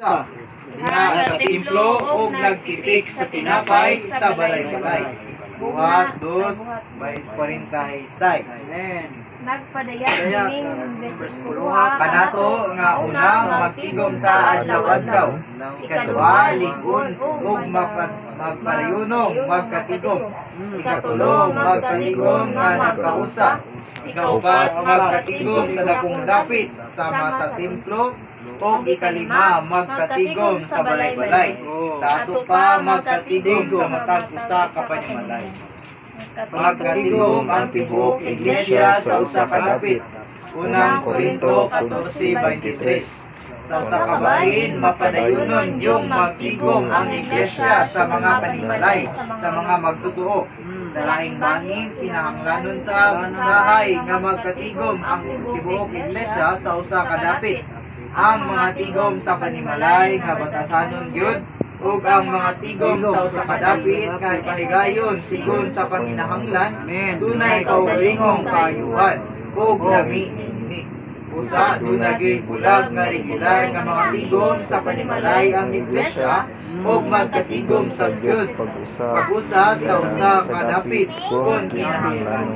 kausa diha sa templo ug nagtipik sa tinapay sa balay-balay. Buhat 2:46. Amen. Nagpadayag ning bersikuloha Kanato nga una magtigom ta adlaw-adlaw. Ikaduha lingon ug magparayunom magkatigom. Ikatulo magkatigom nga nagkausa. Ikaupat magkatigom sa dakong dapit sama sa templo. O ikalima magkatigom sa balay-balay. Sa ato pa magkatigom sa matag usa ka panimalay. Magkatigom ang tibuok iglesia sa usa ka dapit. Unang Korinto 14:23. Sa usa ka bahin mapadayunon yung magtigom ang iglesia sa mga panimalay, sa mga magtutuo. Sa laing bangin kinahanglanon sa usahay nga magkatigom ang tibuok iglesia sa usa ka dapit. Ang mga tigom sa panimalay nga batasanon gyud ug ang mga tigom sa usa ka dapit kay pahigayon sigon sa panginahanglan dunay kaugalingong kaayuhan ug lami ni usa dunay bulag nga regular nga mga tigom sa panimalay ang iglesia ug magkatigom sa gyud pag-usa sa usa ka dapit kun kinahanglan.